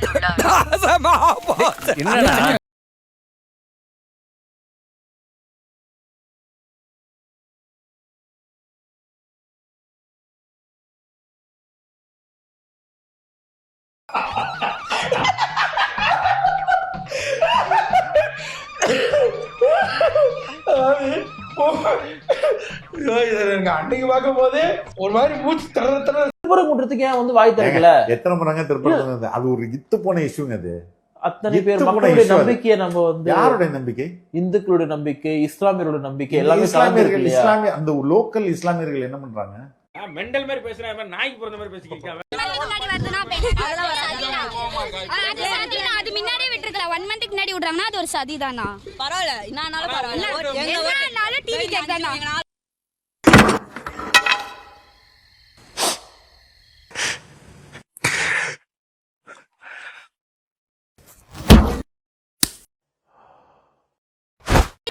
தொடர்பில் உள்ளார். என்னடா அன்னைக்கு பார்க்கும் போது ஒரு மாதிரி மூச்சு திருப்பரங்குன்றத்துக்கு ஏன் வந்து வாய் திறக்கல? எத்தனை முறைங்க திருப்பரங்குன்றம்? அது ஒரு இத்து போன இஷ்யூங்க. அது அத்தனை பேர் மக்களுடைய நம்பிக்கையை நம்ம வந்து யாருடைய நம்பிக்கை? இந்துக்களுடைய நம்பிக்கை, இஸ்லாமியர்களுடைய நம்பிக்கை எல்லாமே இஸ்லாமியர்கள் இஸ்லாமிய அந்த லோக்கல் இஸ்லாமியர்கள் என்ன பண்றாங்க? மெண்டல் மாதிரி பேசுறாங்க, நாய்க்கு பிறந்த மாதிரி பேசிக்கிட்டாங்க. அது முன்னாடியே விட்டுருக்கலாம். 1 மந்த்க்கு முன்னாடி விடுறாங்கன்னா அது ஒரு சதிதானா? பரவாயில்ல, என்னானாலும் பரவாயில்ல. டிவி கேட்கதானா?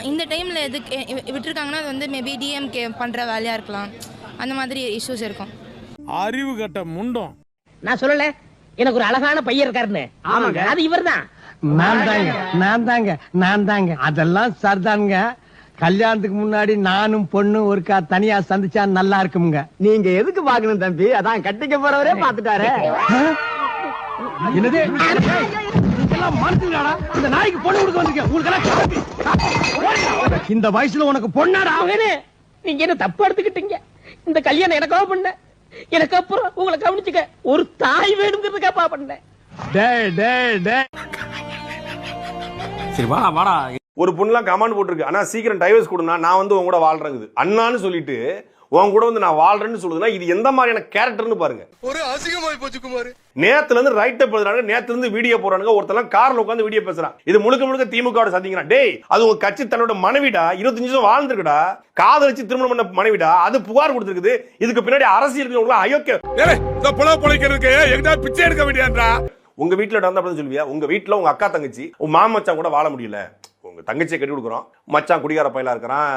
இந்த டைமில் எதுக்கு விட்டுருக்காங்கன்னா அது வந்து மேபி டிஎம்கே பண்ணுற வேலையாக இருக்கலாம். அந்த மாதிரி இஷ்யூஸ் இருக்கும். அறிவு கட்ட முண்டம். நான் சொல்லல, எனக்கு ஒரு அழகான பையன் இருக்காருன்னு. ஆமாங்க, அது இவர்தான். நான் தாங்க அதெல்லாம் சரிதானுங்க. கல்யாணத்துக்கு முன்னாடி நானும் பொண்ணு ஒருக்கா தனியா சந்திச்சா நல்லா இருக்குமுங்க. நீங்க எதுக்கு பாக்கணும் தம்பி? அதான் கட்டிக்க போறவரே பாத்துட்டாரு. என்னது இந்த நாய்க்கு பொண்ணு கொடுக்க வந்திருக்கேன். உங்களுக்கு இந்த வயசுல உனக்கு பொண்ணாடா? நீங்க என்ன தப்பு எடுத்துக்கிட்டீங்க? இந்த கல்யாணம் எனக்கா பண்ண, எனக்கு அப்புறம் உங்களை கவனிச்சுக்க ஒரு தாய் வேணுங்கிறதுக்காப்பா பண்ணேன். சரி வாடா. ஒரு பொண்ணுலாம் கமெண்ட் போட்டிருக்கு, ஆனா சீக்கிரம் டைவர்ஸ் கொடுனா நான் வந்து உன் கூட வாழ்றேங்குது. அண்ணான்னு சொல்லிட்டு உன் கூட வந்து நான் வாழ்றேன்னு சொல்லுதுன்னா இது எந்த மாதிரியான கேரக்டர்னு பாருங்க. ஒரு அசிங்கமாய் போச்சு குமார். நேத்துல இருந்து ரைட் அப் எழுதுறாங்க, நேத்துல இருந்து வீடியோ போறானுங்க. ஒருத்தலாம் கார்ல உட்காந்து வீடியோ பேசுறான். இது முழுக்க திமுக சதிங்கிறான். டேய், அது உங்க கட்சி தன்னோட மனைவிடா, 25 வருஷம் வாழ்ந்துருக்குடா, காதலிச்சு திருமணம் பண்ண மனைவிடா, அது புகார் கொடுத்துருக்குது. இதுக்கு பின்னாடி அரசியல் அயோக்கிய பொழைக்கிறதுக்கு எங்கடா பிச்சை எடுக்க வேண்டியன்றா. உங்க வீட்டுல நடந்தா சொல்லுவியா? உங்க வீட்டுல உங்க அக்கா தங்கச்சி உங்க மாமச்சான் கூட வாழ முடியல, உங்க தங்கச்சியை கட்டி கொடுக்குறோம், மச்சான் குடிகார பையலா இருக்கிறான்,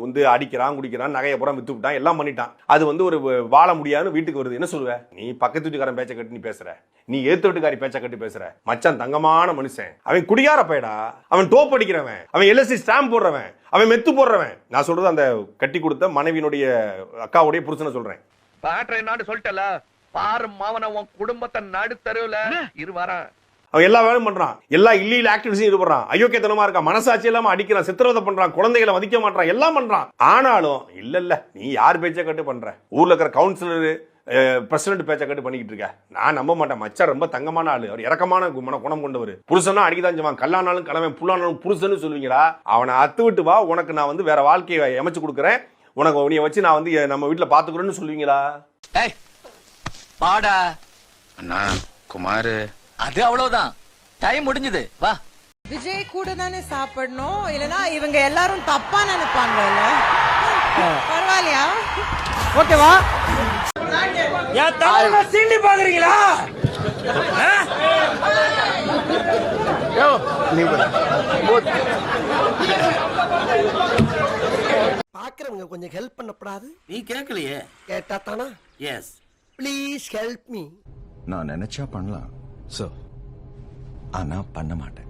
வந்து அடிக்கிறான், குடிக்கிறான், நகையை புறம் வித்து விட்டான், எல்லாம் பண்ணிட்டான், அது வந்து ஒரு வாழ முடியாதுன்னு வீட்டுக்கு வருது. என்ன சொல்லுவ நீ? பக்கத்து வீட்டுக்காரன் பேச்சை கட்டி நீ பேசுற, நீ ஏத்து வீட்டுக்காரி பேச்சை கட்டி பேசுற. மச்சான் தங்கமான மனுஷன், அவன் குடிகார பையடா, அவன் டோப் அடிக்கிறவன், அவன் எல்எஸ்சி ஸ்டாம்ப் போடுறவன், அவன் மெத்து போடுறவன். நான் சொல்றது அந்த கட்டி கொடுத்த மனைவியினுடைய அக்காவுடைய புருஷனை சொல்றேன். பாட்ற என்னன்னு சொல்லிட்டல பாரு மாவன, உன் குடும்பத்தை நடுத்தருவுல இருவாரா. அவன் எல்லா வேலையும் பண்றான், எல்லா இல்லீகல் ஆக்டிவிட்டிஸும் ஈடுபடுறான், அயோக்கியத்தனமா இருக்கான், மனசாட்சி இல்லாம அடிக்கிறான், சித்திரவதை பண்றான், குழந்தைகளை மதிக்க மாட்டான், எல்லாம் பண்றான். ஆனாலும் இல்ல நீ யார் பேச்சை கட்டு பண்ற? ஊர்ல இருக்கிற கவுன்சிலர் பிரசிடென்ட் பேச்சை கட்டு பண்ணிக்கிட்டு இருக்க. நான் நம்ப மாட்டேன். மச்சான் ரொம்ப தங்கமான ஆளு, அவர் இறக்கமான குணம் கொண்டவர். புருஷனா அடிக்கதான் செய்வான், கல்லானாலும் கிழவன் புல்லானாலும் புருஷன்னு சொல்லுவீங்களா? அவனை அத்து விட்டு வா, உனக்கு நான் வந்து வேற வாழ்க்கையை அமைச்சு கொடுக்குறேன், உனக்கு உனிய வச்சு நான் வந்து நம்ம வீட்டுல பாத்துக்கிறேன்னு சொல்லுவீங்களா? பாடா அண்ணா குமார், அது அவ்வளவுதான், டைம் முடிஞ்சது, வா. விஜய் கூட தானே சாப்பிடணும், இல்லனா இவங்க எல்லாரும் தப்பா நினைப்பாங்கல்ல. பரவாயில்லையா? ஓகேவா? ஏன் தமிழ்ல சீண்டி பாக்குறீங்களா? பாக்குறவங்க கொஞ்சம் ஹெல்ப் பண்ணப்படாது? நீ கேட்கலையே. கேட்டா தானா? Yes, please help me. நான் நினைச்சா பண்ணலாம், ஆனா பண்ண மாட்டேன்.